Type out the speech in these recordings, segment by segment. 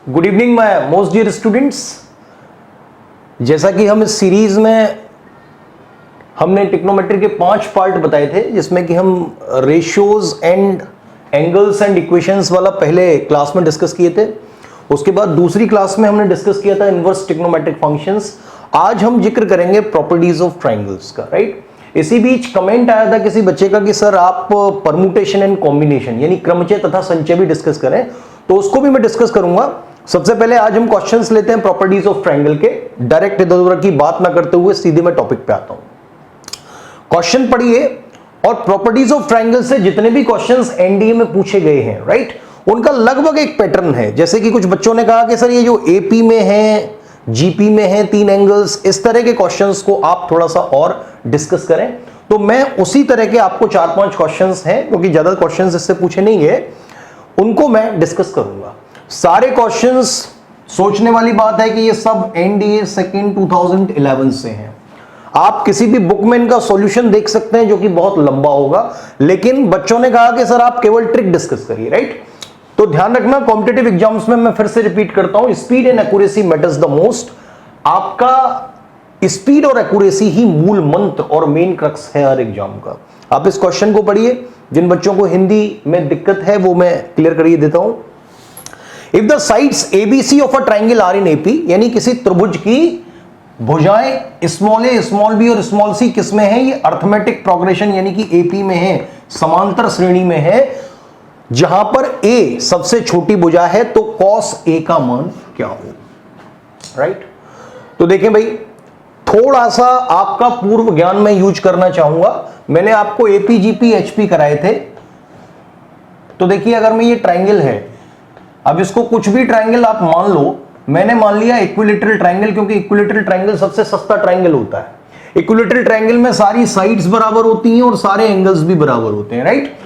Good evening my most dear students. जैसा कि हम इस सीरीज में हमने ट्रिग्नोमेट्री के 5 पार्ट बताए थे, जिसमें कि हम ratios and angles and equations वाला पहले क्लास में डिस्कस किए थे। उसके बाद दूसरी क्लास में हमने डिस्कस किया था इनवर्स ट्रिग्नोमेट्रिक फंक्शंस। आज हम जिक्र करेंगे प्रॉपर्टीज ऑफ ट्राइंगल्स का, राइट। इसी बीच कमेंट आया था किसी बच्चे का कि सर आप परमुटेशन एंड कॉम्बिनेशन यानी क्रमचय तथा संचय भी डिस्कस करें, तो उसको भी मैं डिस्कस करूंगा। सबसे पहले आज हम क्वेश्चंस लेते हैं प्रॉपर्टीज ऑफ ट्रायंगल के। डायरेक्ट इधर उधर की बात ना करते हुए सीधे मैं टॉपिक पे आता हूं। क्वेश्चन पढ़िए और प्रॉपर्टीज ऑफ ट्रायंगल से जितने भी क्वेश्चंस एनडीए में पूछे गए हैं, राइट, उनका लगभग एक पैटर्न है। जैसे कि कुछ बच्चों ने कहा कि सर ये जो एपी में है, जीपी में है 3 एंगल्स, इस तरह के क्वेश्चंस को आप थोड़ा सा और डिस्कस करें। तो मैं उसी तरह के आपको 4-5 क्वेश्चंस हैं, क्योंकि ज्यादा क्वेश्चंस इससे पूछे नहीं गए, उनको मैं डिस्कस करूंगा। सारे क्वेश्चंस, सोचने वाली बात है कि ये सब एनडीए सेकंड 2011 से हैं। आप किसी भी बुक में इनका सॉल्यूशन देख सकते हैं जो कि बहुत लंबा होगा, लेकिन बच्चों ने कहा कि सर आप केवल ट्रिक डिस्कस करिए, राइट। तो ध्यान रखना, कॉम्पिटिटिव एग्जाम्स में मैं फिर से रिपीट करता हूं, speed and accuracy matters the most. आपका स्पीड और एक्यूरेसी ही मूल मंत्र और मेन क्रक्स है हर एग्जाम का। आप इस क्वेश्चन को पढ़िए। जिन बच्चों को हिंदी में दिक्कत है वो मैं क्लियर करिए देता हूं। If the sides A B C of a triangle are in AP, यानी किसी त्रिभुज की भुजाएं स्मॉल ए, स्मॉल बी और स्मॉल सी किस में है? ये अर्थमेटिक प्रोग्रेशन यानी कि एपी में है, समांतर श्रेणी में है। जहां पर ए सबसे छोटी भुजा है तो कॉस ए का मान क्या हो, राइट। तो देखें भाई, थोड़ा सा आपका पूर्व ज्ञान में यूज करना चाहूंगा। मैंने आपको एपी, जीपी, एचपी कराए थे। तो देखिए, अगर मैं ये ट्राइंगल है, अब इसको कुछ भी ट्राइंगल आप मान लो, मैंने मान लिया इक्विलैटरल ट्राइंगल, क्योंकि इक्विलैटरल ट्राइंगल सबसे सस्ता ट्राइंगल होता है। इक्विलैटरल ट्राइंगल में सारी साइड्स बराबर होती हैं और सारे एंगल्स भी बराबर होते हैं, राइट।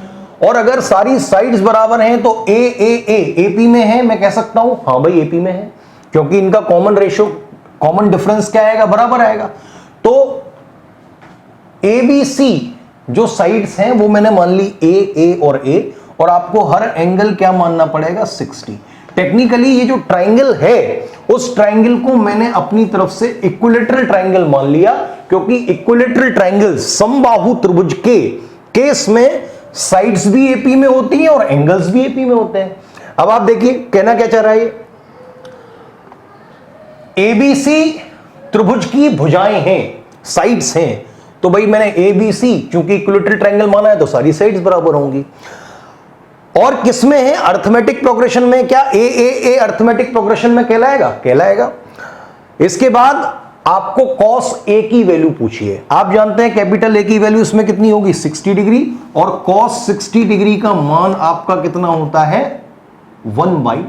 और अगर सारी साइड्स बराबर हैं तो एपी में है, मैं कह सकता हूं हाँ भाई एपी में है, क्योंकि इनका कॉमन रेशियो, कॉमन डिफरेंस क्या आएगा? बराबर आएगा। तो एबीसी जो साइड्स हैं वो मैंने मान ली ए और ए, और आपको हर एंगल क्या मानना पड़ेगा? 60। टेक्निकली ये जो ट्राइंगल है, उस ट्राइंगल को मैंने अपनी तरफ से इक्विलैटरल ट्राइंगल मान लिया, क्योंकि इक्विलैटरल ट्राइंगल समबाहु त्रिभुज के केस में साइड्स भी एपी में होती हैं और एंगल्स भी एपी में होते हैं। अब आप देखिए कहना क्या चाह रहा है, एबीसी त्रिभुज की भुजाएं हैं, साइड्स हैं। तो भाई मैंने एबीसी, चूंकि इक्विलैटरल ट्राइंगल माना है तो सारी साइड्स बराबर होंगी। और किसमें है? अर्थमेटिक प्रोग्रेशन में। क्या ए अर्थमेटिक प्रोग्रेशन में कहलाएगा। इसके बाद आपको cos A की वैल्यू पूछिए। आप जानते हैं कैपिटल A की वैल्यू इसमें कितनी होगी? 60 डिग्री, और cos 60 डिग्री का मान आपका कितना होता है? 1/2।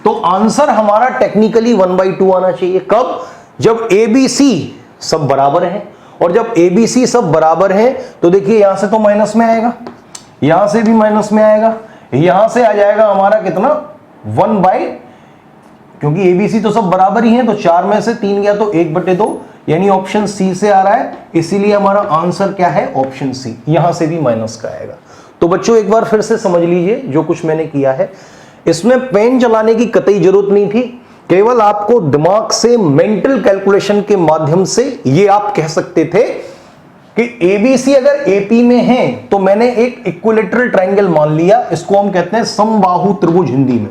तो आंसर हमारा टेक्निकली 1/2 आना चाहिए। कब? जब ABC सब बराबर है, और जब ABC सब बराबर है तो देखिए यहां से तो माइनस में आएगा, यहां से भी माइनस में आएगा, यहां से आ जाएगा हमारा कितना? 1/, क्योंकि एबीसी तो सब बराबर ही हैं, तो 4 में से 3 गया तो 1/2, यानी ऑप्शन सी से आ रहा है। इसीलिए हमारा आंसर क्या है? Option C. यहां से भी माइनस का आएगा। तो बच्चों एक बार फिर से समझ लीजिए जो कुछ मैंने किया है। इसमें पेन चलाने की कतई जरूरत नहीं थी, केवल आपको दिमाग से मेंटल कैलकुलेशन के माध्यम से ये आप कह सकते थे कि एबीसी अगर एपी में है तो मैंने एक इक्विलैटरल ट्राइंगल मान लिया। इसको हम कहते हैं समबाहु त्रिभुज हिंदी में।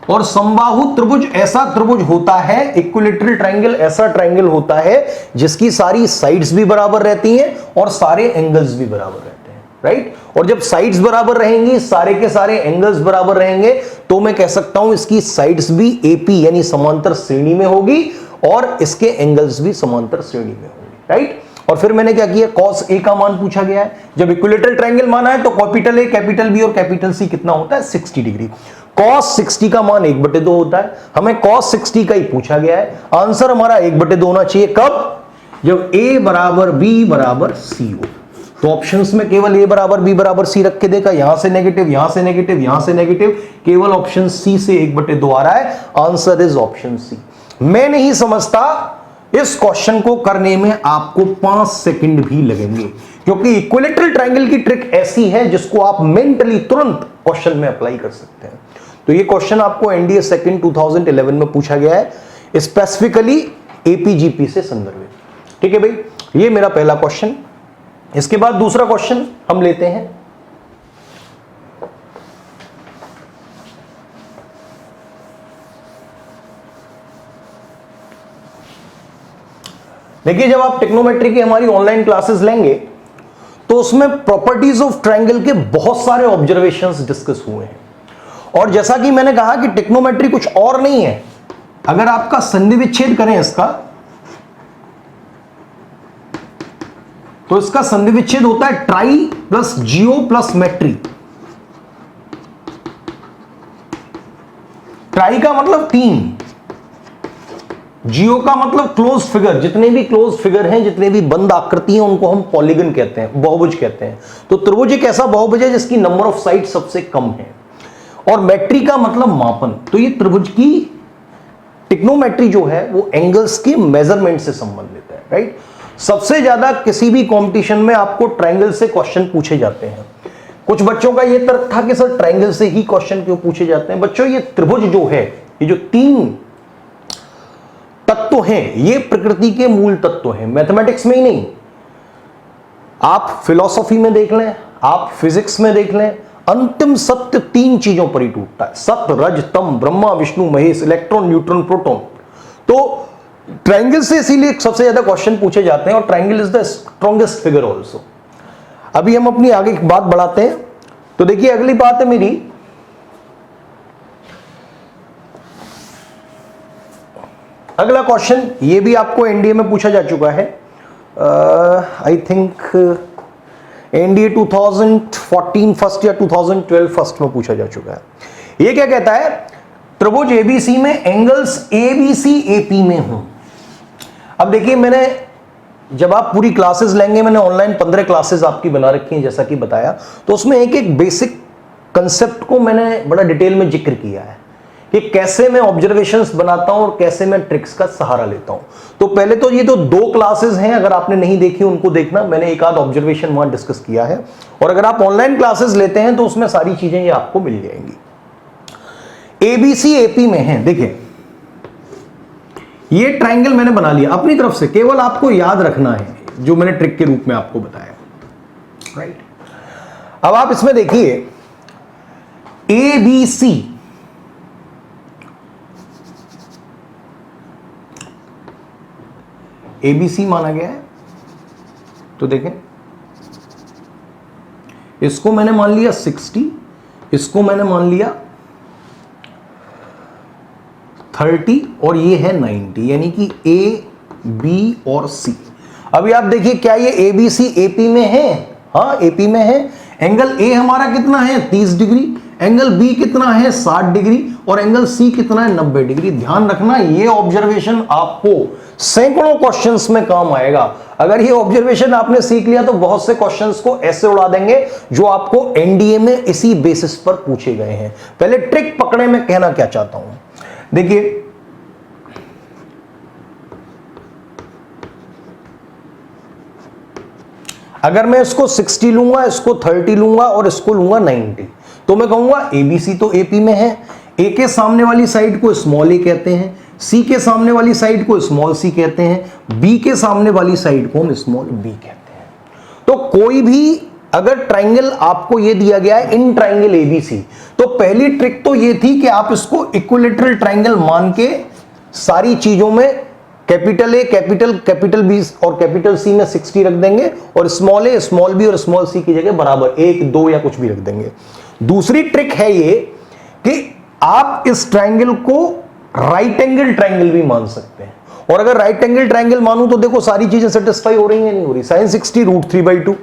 और समबाहु त्रिभुज ऐसा त्रिभुज होता है, इक्विलैटरल ट्राइंगल ऐसा ट्राइंगल होता है जिसकी सारी साइड्स भी बराबर रहती हैं और सारे एंगल्स भी बराबर रहते हैं, राइट। और जब साइड्स बराबर रहेंगी, सारे के सारे एंगल्स बराबर रहेंगे, तो मैं कह सकता हूं इसकी साइड्स भी एपी यानी समांतर श्रेणी में होगी और इसके एंगल्स भी समांतर श्रेणी में होंगे, राइट। और फिर मैंने क्या किया? cos A का मान पूछा गया है। जब इक्विलैटरल ट्राइंगल माना है तो कैपिटल A, कैपिटल B और कैपिटल C कितना होता है? 60 डिग्री। cos 60 का मान 1/2 होता है। हमें cos 60 का ही पूछा गया है। आंसर हमारा 1/2 होना चाहिए। कब? जब A बराबर B बराबर C हो। तो ऑप्शंस में केवल A बराबर B बराबर C रख के देखा, यहां से नेगेटिव, यहां से नेगेटिव, यहां से नेगेटिव, केवल ऑप्शन C से 1/2 आ रहा है। Answer is option C। मैं नहीं समझता इस क्वेश्चन को करने में आपको 5 सेकंड भी लगेंगे, क्योंकि इक्विलैटरल ट्राइंगल की ट्रिक ऐसी है जिसको आप मेंटली तुरंत क्वेश्चन में अप्लाई कर सकते हैं। तो ये क्वेश्चन आपको एनडीए सेकंड 2011 में पूछा गया है, स्पेसिफिकली एपीजीपी से संदर्भित। ठीक है भाई, ये मेरा पहला क्वेश्चन। इसके बाद दूसरा क्वेश्चन हम लेते हैं। देखिए, जब आप टेक्नोमेट्री की हमारी ऑनलाइन क्लासेस लेंगे तो उसमें प्रॉपर्टीज ऑफ ट्रायंगल के बहुत सारे ऑब्जर्वेशंस डिस्कस हुए हैं। और जैसा कि मैंने कहा कि टेक्नोमेट्री कुछ और नहीं है, अगर आपका संधि विच्छेद करें इसका, तो इसका संधि विच्छेद होता है ट्राई प्लस जियो प्लस मेट्री। ट्राई का मतलब 3, जियो का मतलब क्लोज फिगर। जितने भी क्लोज फिगर हैं, जितने भी बंद आकृति हैं, उनको हम पॉलीगन कहते हैं, बहुभुज कहते हैं। तो त्रिभुज एक ऐसा बहुभुज है जिसकी नंबर ऑफ साइड सबसे कम है। और मेट्री का मतलब मापन। तो ये त्रिभुज की टिग्नोमेट्री जो है वो एंगल्स के मेजरमेंट से संबंधित है, राइट। सबसे ज्यादा किसी भी कंपटीशन में आपको ट्रायंगल से क्वेश्चन पूछे जाते हैं। कुछ बच्चों का ये तर्क था कि सर ट्रायंगल से ही क्वेश्चन क्यों पूछे जाते हैं। बच्चों, ये त्रिभुज जो है, ये जो 3 तत्व हैं, ये प्रकृति के मूल तत्व हैं, मैथमेटिक्स में ही नहीं। आप फिलॉसफी में देख लें, आप फिजिक्स में देख लें, अंतिम सत्य 3 चीजों पर ही टूटता है। सत, रज, तम, Brahma Vishnu Mahesh, electron neutron proton. तो ट्रायंगल से इसीलिए सबसे ज्यादा क्वेश्चन पूछे जाते हैं, और triangle is the strongest figure also. अभी हम अपनी आगे बात बढ़ाते हैं। तो देखिए, अगली बात है मेरी, अगला क्वेश्चन, ये भी आपको एनडीए में पूछा जा चुका है। आई थिंक एनडीए 2014 फर्स्ट या 2012 फर्स्ट में पूछा जा चुका है। ये क्या कहता है, त्रिभुज एबीसी में एंगल्स एबीसी एपी में हो। अब देखिए, मैंने जब आप पूरी क्लासेस लेंगे, मैंने ऑनलाइन 15 क्लासेस आपकी बना रखी हैं जैसा कि बताया, तो उसमें एक एक बेसिक कंसेप्ट को मैंने बड़ा डिटेल में जिक्र किया है कि कैसे मैं ऑब्जर्वेशंस बनाता हूं और कैसे मैं ट्रिक्स का सहारा लेता हूं। तो पहले तो ये तो 2 क्लासेस हैं, अगर आपने नहीं देखी उनको देखना, मैंने एक आध ऑब्जर्वेशन वहां डिस्कस किया है। और अगर आप ऑनलाइन क्लासेस लेते हैं तो उसमें सारी चीजें ये आपको मिल जाएंगी। एबीसी एपी में है। देखिए, ये ट्रायंगल मैंने बना लिया अपनी तरफ से, केवल आपको याद रखना है जो मैंने ट्रिक के रूप में आपको बताया, राइट। अब आप इसमें देखिए, एबीसी एबीसी माना गया है। तो देखें, इसको मैंने मान लिया 60, इसको मैंने मान लिया 30, और ये है 90, यानी कि ए, बी और सी। अभी आप देखिए, क्या ये ए बी सी एपी में है? हाँ, एपी में है। एंगल ए हमारा कितना है? 30 डिग्री। एंगल बी कितना है? 60 डिग्री। और एंगल सी कितना है? 90 डिग्री। ध्यान रखना, ये ऑब्जर्वेशन आपको सैकड़ों क्वेश्चंस में काम आएगा। अगर ये ऑब्जर्वेशन आपने सीख लिया तो बहुत से क्वेश्चंस को ऐसे उड़ा देंगे जो आपको एनडीए में इसी बेसिस पर पूछे गए हैं। पहले ट्रिक पकड़े, मैं कहना क्या चाहता हूं। देखिए, अगर मैं इसको 60 लूंगा, इसको 30 लूंगा और इसको लूंगा 90, तो मैं कहूंगा एबीसी तो एपी में है। ए के सामने वाली साइड को स्मॉल ए कहते हैं, सी के सामने वाली साइड को स्मॉल सी कहते हैं, बी के सामने वाली साइड को हम स्मॉल बी कहते हैं। तो कोई भी अगर ट्रायंगल आपको ये दिया गया है इन ट्रायंगल एबीसी, तो पहली ट्रिक तो ये थी कि आप इसको इक्विलेटरल ट्रायंगल मान के सारी चीजों में कैपिटल ए, कैपिटल बी और कैपिटल सी में 60 रख देंगे, और स्मॉल ए, स्मॉल बी और स्मॉल सी की जगह बराबर 1, 2 या कुछ भी रख देंगे। दूसरी ट्रिक है ये कि आप इस ट्रायंगल को राइट एंगल ट्रायंगल भी मान सकते हैं। और अगर राइट एंगल ट्रायंगल मानूं तो देखो सारी चीजें सेटिस्फाई हो रही हैं, नहीं हो रही। sin 60 √3/2।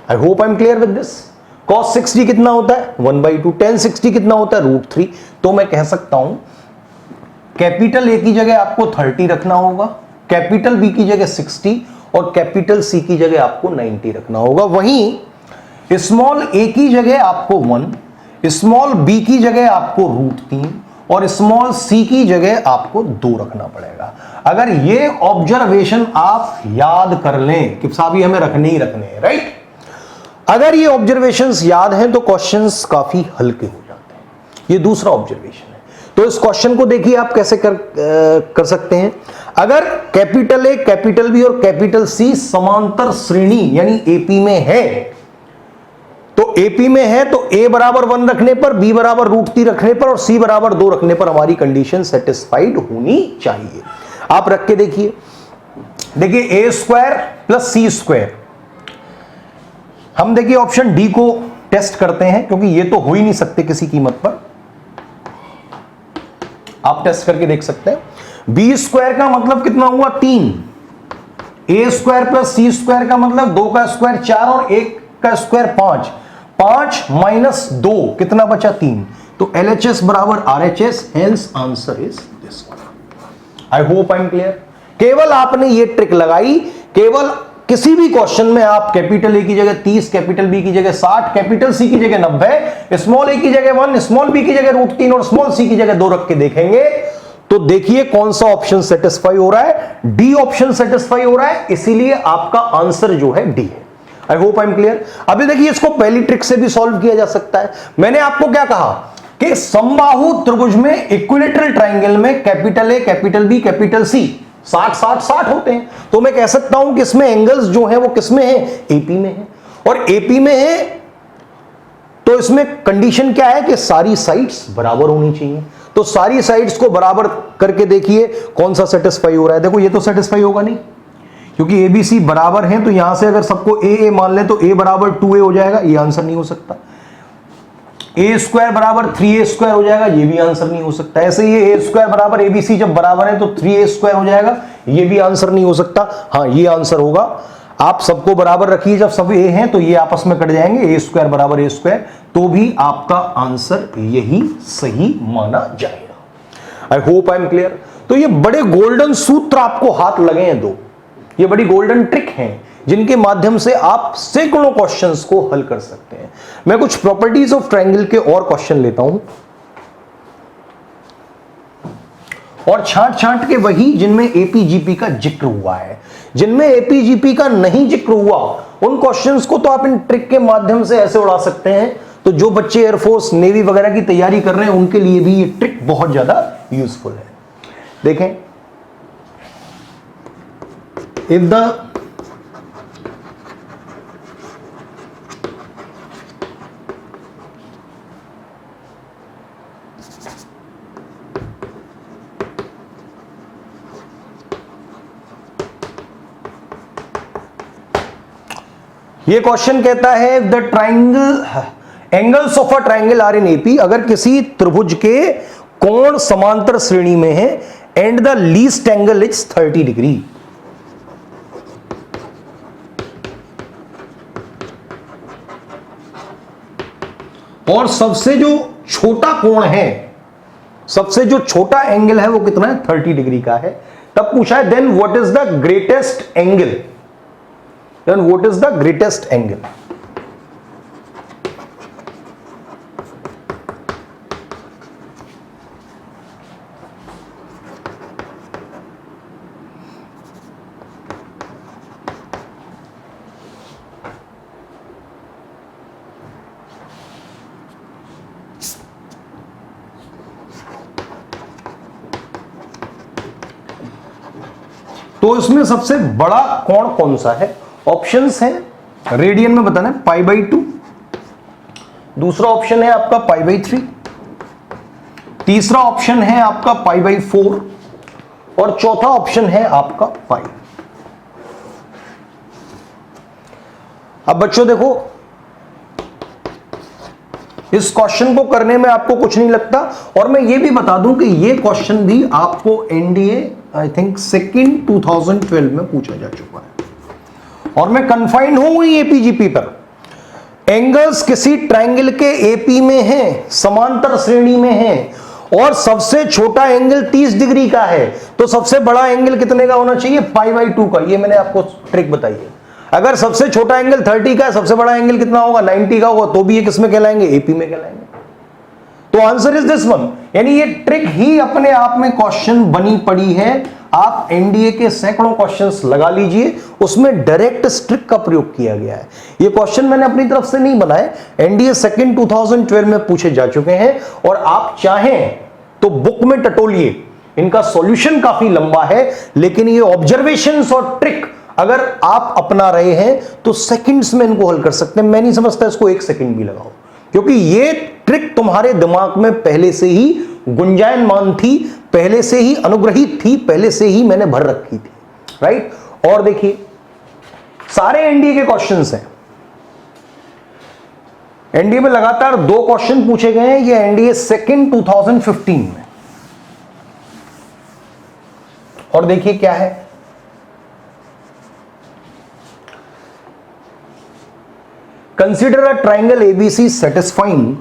I hope I am clear with this. cos 60 कितना होता है? 1/2। tan 60 कितना होता है? √3। तो मैं कह सकता हूं कैपिटल ए की जगह आपको 30 रखना होगा, कैपिटल बी की जगह 60 और कैपिटल सी की जगह आपको 90 रखना होगा। वहीं स्मॉल ए की जगह आपको 1, स्मॉल बी की जगह आपको √3 और स्मॉल सी की जगह आपको 2 रखना पड़ेगा। अगर ये ऑब्जर्वेशन आप याद कर लें कि साहब ये हमें रखने ही रखने हैं, राइट। अगर ये ऑब्जर्वेशंस याद हैं तो क्वेश्चंस काफी हल्के हो जाते हैं। ये दूसरा ऑब्जर्वेशन है। तो इस क्वेश्चन को देखिए आप कैसे कर सकते हैं। अगर कैपिटल ए, कैपिटल बी और कैपिटल सी समांतर श्रेणी यानी एपी में है, तो एपी में है तो ए बराबर 1 रखने पर, बी बराबर √3 रखने पर और सी बराबर 2 रखने पर हमारी कंडीशन सेटिस्फाइड होनी चाहिए। आप रख के देखिए, देखिए a square plus c square, हम देखिए ऑप्शन डी को टेस्ट करते हैं क्योंकि ये तो हो ही नहीं सकते किसी कीमत पर। आप टेस्ट करके देख सकते हैं। बी स्क्वायर का मतलब कितना हुआ 3, ए स्क्वायर प्लस सी स्क्वायर का मतलब 2 का स्क्वायर 4 और 1 का स्क्वायर 5, 5 माइनस 2 कितना बचा 3, तो LHS बराबर RHS, hence answer is this one. I hope I am clear. केवल आपने ये ट्रिक लगाई, केवल किसी भी क्वेश्चन में आप कैपिटल ए की जगह 30, कैपिटल बी की जगह 60, कैपिटल सी की जगह 90, स्मॉल ए की जगह 1, स्मॉल बी की जगह √3 और स्मॉल सी की जगह 2 रख के देखेंगे तो देखिए कौन सा ऑप्शन सेटिस्फाई हो रहा है, डी ऑप्शन सेटिस्फाई हो रहा है, इसीलिए आपका आंसर जो है डी है। I hope I am clear. अभी देखिए इसको पहली ट्रिक से भी सॉल्व किया जा सकता है। मैंने आपको क्या कहा कि समबाहु त्रिभुज में, इक्विलेटरल ट्रायंगल में capital A, capital B, capital C 60 60 60 होते हैं, तो मैं कह सकता हूं कि इसमें एंगल्स जो है वो किसमें है, एपी में है। और एपी में है तो इसमें कंडीशन क्या है कि सारी साइड्स बराबर होनी चाहिए। तो सारी साइड्स को बराबर करके देखिए कौन सा सेटिस्फाई हो रहा है। देखो ये तो सेटिस्फाई होगा नहीं, क्योंकि एबीसी बराबर हैं, तो यहां से अगर सबको ए मान ले तो ए बराबर 2a हो जाएगा, ये आंसर नहीं हो सकता। ए स्क्वायर बराबर 3a स्क्वायर हो जाएगा, ये भी आंसर नहीं हो सकता। ऐसे ये ए स्क्वायर बराबर एबीसी जब बराबर है तो 3a स्क्वायर हो जाएगा, ये भी आंसर नहीं हो सकता। हाँ ये आंसर होगा। आप सबको बराबर रखिए, जब सब ए हैं तो ये आपस में कट जाएंगे, ए स्क्वायर बराबर ए स्क्वायर, तो भी आपका आंसर यही सही माना जाएगा। I hope I am clear. तो ये बड़े गोल्डन सूत्र आपको हाथ लगे हैं दो, ये बड़ी गोल्डन ट्रिक हैं जिनके माध्यम से आप सैकड़ों क्वेश्चंस को हल कर सकते हैं। मैं कुछ प्रॉपर्टीज ऑफ ट्रायंगल के और क्वेश्चन लेता हूं और छांट छांट के वही जिनमें एपीजीपी का जिक्र हुआ है। जिनमें एपीजीपी का नहीं जिक्र हुआ उन क्वेश्चंस को तो आप इन ट्रिक के माध्यम से ऐसे उड़ा सकते हैं। तो जो बच्चे एयरफोर्स, नेवी वगैरह की तैयारी कर रहे हैं उनके लिए भी ये ट्रिक बहुत ज्यादा यूजफुल है। देखें, इफ द ये क्वेश्चन कहता है the triangle angles of a triangle are in AP, अगर किसी त्रिभुज के कोण समांतर श्रेणी में है and the least angle is 30 degree. और सबसे जो छोटा कोण है, सबसे जो छोटा एंगल है वो कितना है, 30 डिग्री का है। तब पूछा है then what is the greatest angle, then what is the greatest angle? तो इसमें सबसे बड़ा कोण कौन सा है? ऑप्शंस हैं, रेडियन में बताना है π/2, दूसरा ऑप्शन है आपका π/3, तीसरा ऑप्शन है आपका π/4 और चौथा ऑप्शन है आपका π। अब बच्चों देखो, इस क्वेश्चन को करने में आपको कुछ नहीं लगता। और मैं ये भी बता दूं कि ये क्वेश्चन भी आपको एनडीए आई थिंक सेकंड 2012 में पूछा जा चुका है और मैं कन्फाइंड हूं एपीजीपी पर। एंगल्स किसी ट्रायंगल के एपी में हैं, समांतर श्रेणी में हैं और सबसे छोटा एंगल 30 डिग्री का है, तो सबसे बड़ा एंगल कितने का होना चाहिए, π/2 का। ये मैंने आपको ट्रिक बताई है। अगर सबसे छोटा एंगल 30 का है, सबसे बड़ा एंगल कितना होगा, 90 का होगा, तो भी ये किसमें कहलाएंगे, एपी में कहलाएंगे। तो आंसर इज दिस वन। यानी ये ट्रिक ही अपने आप में क्वेश्चन बनी पड़ी है। आप एनडीए के सैकड़ों क्वेश्चंस लगा लीजिए, उसमें डायरेक्ट ट्रिक का प्रयोग किया गया है। ये क्वेश्चन मैंने अपनी तरफ से नहीं बनाए, एनडीए सेकंड 2012 में पूछे जा चुके हैं, और आप चाहें तो बुक में टटोलिए, इनका सॉल्यूशन काफी लंबा है, लेकिन ये ऑब्जर्वेशंस और ट्रिक अगर आप अपना रहे हैं तो सेकंड्स में इनको हल कर सकते हैं। मैं नहीं समझता इसको 1 सेकंड भी लगाओ, क्योंकि ये ट्रिक तुम्हारे दिमाग में पहले से ही गुंजायमान थी, पहले से ही अनुग्रहित थी, पहले से ही मैंने भर रखी थी, राइट। और देखिए सारे एनडीए के क्वेश्चंस हैं, एनडीए में लगातार 2 क्वेश्चन पूछे गए हैं, ये एनडीए सेकंड 2015 में। और देखिए क्या है, consider a triangle ABC satisfying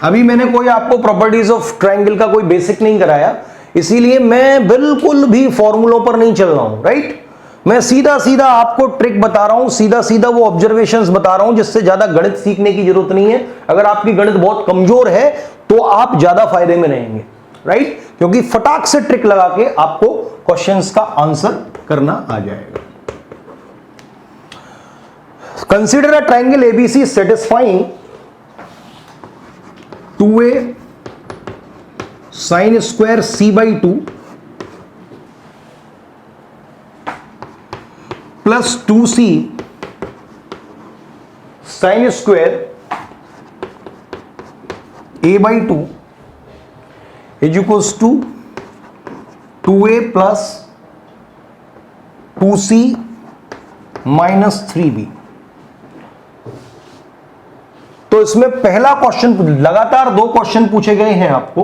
अभी मैंने कोई आपको प्रॉपर्टीज ऑफ ट्राइंगल का कोई बेसिक नहीं कराया, इसीलिए मैं बिल्कुल भी फॉर्मूलों पर नहीं चल रहा हूं, राइट। मैं सीधा सीधा आपको ट्रिक बता रहा हूं, सीधा सीधा वो ऑब्जर्वेशंस बता रहा हूं, जिससे ज्यादा गणित सीखने की जरूरत नहीं है। अगर आपकी गणित बहुत कमजोर है तो आप ज्यादा फायदे में रहेंगे, राइट, क्योंकि फटाक से ट्रिक लगा के आपको क्वेश्चंस का आंसर करना आ जाएगा। Consider a triangle ABC satisfying 2a sin square c/2 plus 2c sin square a/2 is equals to 2a plus 2c minus 3b। तो इसमें पहला क्वेश्चन, लगातार 2 क्वेश्चन पूछे गए हैं आपको,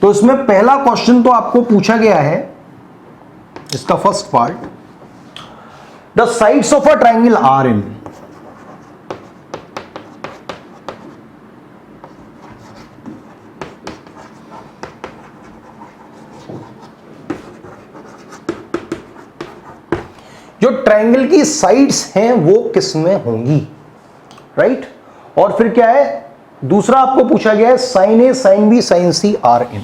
तो इसमें पहला क्वेश्चन तो आपको पूछा गया है, इसका first part, the sides of a triangle are in. जो ट्राइंगल की साइड्स हैं वो किसमें होंगी, राइट। और फिर क्या है, दूसरा आपको पूछा गया है sine A sine B sine C are in.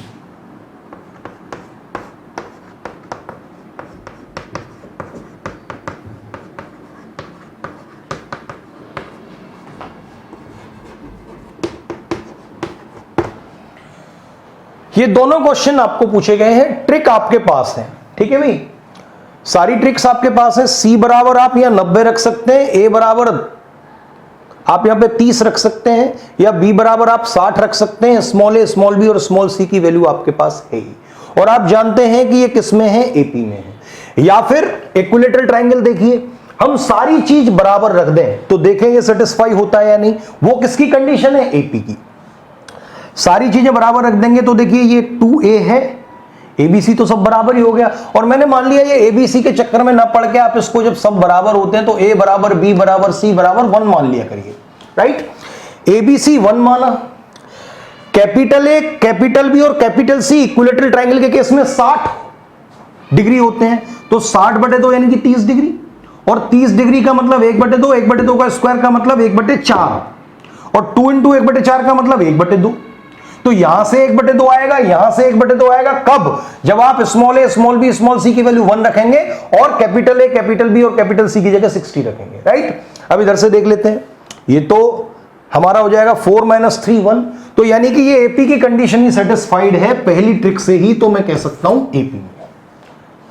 ये दोनों क्वेश्चन आपको पूछे गए हैं, ट्रिक आपके पास है, ठीक है भाई, सारी ट्रिक्स आपके पास है। सी बराबर आप यहां 90 रख सकते हैं, ए बराबर आप यहां पे 30 रख सकते हैं, या बी बराबर आप 60 रख सकते हैं। स्मॉल ए स्मॉल बी और स्मॉल सी की वैल्यू आपके पास है ही, और आप जानते हैं कि ये किस में है, एपी में है। या फिर इक्विलेटरल ट्राइंगल देखिए, हम सारी चीज बराबर रख दें तो देखें ये सेटिस्फाई होता है या नहीं। वो किसकी कंडीशन है, एपी की। सारी चीजें बराबर रख देंगे तो देखिए ये 2a है, एबीसी तो सब बराबर ही हो गया। और मैंने मान लिया ये एबीसी के चक्कर में ना पड़ के आप इसको जब सब बराबर होते हैं तो ए बराबर बी बराबर सी बराबर 1 मान लिया करिए, राइट। एबीसी 1 माना, कैपिटल ए कैपिटल बी और कैपिटल सी इक्विलेटरल ट्राइंगल के केस में 60 डिग्री होते हैं, तो 60/2 यानी कि 30 डिग्री, और 30 डिग्री का मतलब 1/2, 1/2 का स्क्वायर का मतलब 1/4, और 2 × 1/4 का मतलब 1/2। तो यहां से 1/2 आएगा, यहां से 1/2 आएगा, कब, जब आप small a small B small C की वैल्यू 1 रखेंगे और कैपिटल ए कैपिटल बी और कैपिटल सी की जगह 60 रखेंगे, राइट। अब इधर से देख लेते हैं, ये तो हमारा हो जाएगा 4 - 3 1, तो यानी कि ये एपी की कंडीशन ही सेटिस्फाइड है पहली ट्रिक से ही, तो मैं कह सकता हूं एपी में,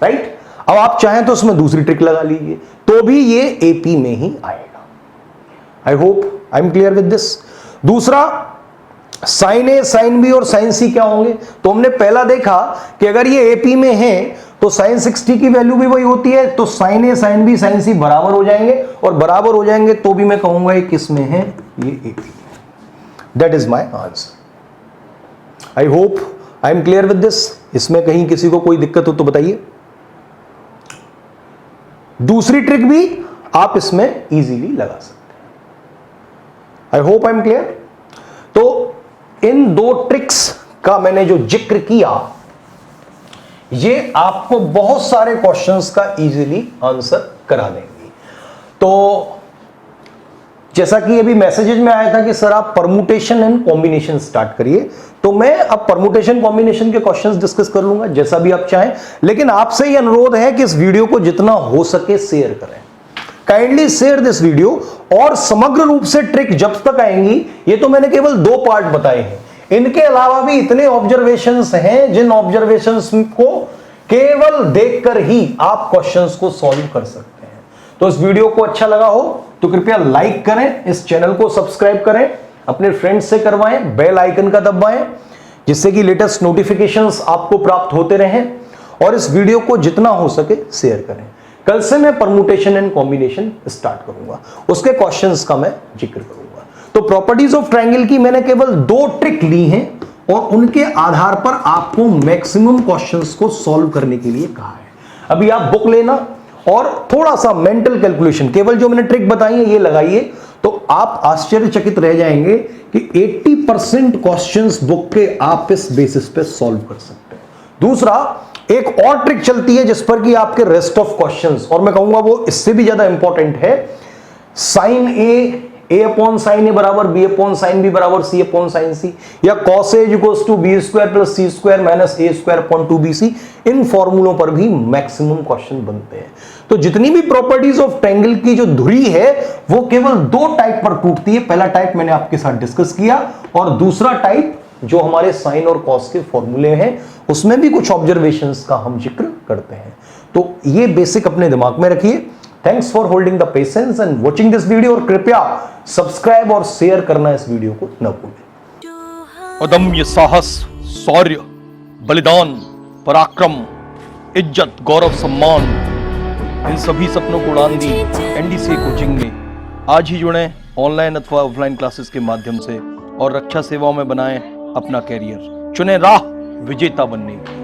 राइट। अब आप चाहें तो उसमें दूसरी ट्रिक लगा लीजिए तो भी ये एपी में ही आएगा। I hope I am clear with this. दूसरा, साइन ए साइन बी और साइन सी क्या होंगे, तो हमने पहला देखा कि अगर ये एपी में है तो साइन 60 की वैल्यू भी वही होती है, तो sign A sine B sine सी बराबर हो जाएंगे, और बराबर हो जाएंगे तो भी मैं कहूंगा ये किस में है, ये AP. That is my answer. I hope I am clear with this. इसमें कहीं किसी को कोई दिक्कत हो तो बताइए। दूसरी ट्रिक भी आप इसमें इजीली लगा सकते हैं। I hope I am clear. तो इन 2 ट्रिक्स का मैंने जो जिक्र किया, ये आपको बहुत सारे क्वेश्चंस का इजीली आंसर करा देंगी। तो जैसा कि अभी मैसेजेज में आया था कि सर आप परमुटेशन एंड कॉम्बिनेशन स्टार्ट करिए, तो मैं अब परमुटेशन कॉम्बिनेशन के क्वेश्चंस डिस्कस कर लूंगा जैसा भी आप चाहें, लेकिन आपसे ये अनुरोध है कि इस वीडियो को जितना हो सके शेयर करें। Kindly share this video. और समग्र रूप से ट्रिक जब तक आएंगी, ये तो मैंने केवल 2 पार्ट बताए हैं, इनके अलावा भी इतने ऑब्जर्वेशंस हैं जिन ऑब्जर्वेशंस को केवल देखकर ही आप क्वेश्चंस को सॉल्व कर सकते हैं। तो इस वीडियो को अच्छा लगा हो तो कृपया लाइक करें, इस चैनल को सब्सक्राइब करें, अपने फ्रेंड्स से करवाएं, बेल आइकन का दबाएं जिससे कि लेटेस्ट नोटिफिकेशंस आपको प्राप्त होते रहें, और इस वीडियो को जितना हो सके शेयर करें। कल से मैं परमुटेशन एंड कॉम्बिनेशन स्टार्ट करूंगा, उसके क्वेश्चंस का मैं जिक्र करूंगा। तो प्रॉपर्टीज ऑफ ट्रायंगल की मैंने केवल 2 ट्रिक ली हैं और उनके आधार पर आपको मैक्सिमम क्वेश्चंस को सॉल्व करने के लिए कहा है। अभी आप बुक लेना और थोड़ा सा मेंटल कैलकुलेशन, केवल जो मैंने ट्रिक बताई है ये लगाइए, तो आप आश्चर्यचकित रह जाएंगे कि 80% क्वेश्चंस बुक के आप इस बेसिस पे सॉल्व कर सकते हैं। दूसरा, एक और ट्रिक चलती है जिस पर कि आपके रेस्ट ऑफ क्वेश्चंस, और मैं कहूंगा वो इससे भी ज्यादा इंपॉर्टेंट है, साइन ए अपॉन साइन ए बराबर बी अपॉन साइन बी बराबर सी अपॉन साइन सी, या cos a equals to b square plus c square minus a square upon 2bc। इन फॉर्मूलों पर भी मैक्सिमम क्वेश्चन बनते हैं। तो जितनी भी प्रॉपर्टीज ऑफ ट्रायंगल की जो धुरी है वो केवल 2 टाइप पर टूटती है। पहला टाइप मैंने आपके साथ डिस्कस किया, और दूसरा टाइप जो हमारे साइन और कॉस के फॉर्मूले हैं उसमें भी कुछ ऑब्जर्वेशंस का हम जिक्र करते हैं। तो ये बेसिक अपने दिमाग में रखिए। Thanks for holding the patience and watching this video, और कृपया सब्सक्राइब और शेयर करना इस वीडियो को न भूलें। अदम्य साहस, शौर्य, बलिदान, पराक्रम, इज्जत, गौरव, सम्मान, इन सभी सपनों को उड़ान दी एनडीसी कोचिंग में। आज ही जुड़ें ऑनलाइन अथवा ऑफलाइन क्लासेस के माध्यम से और रक्षा सेवाओं में बनाएं अपना कैरियर। चुने राह विजेता बनने की।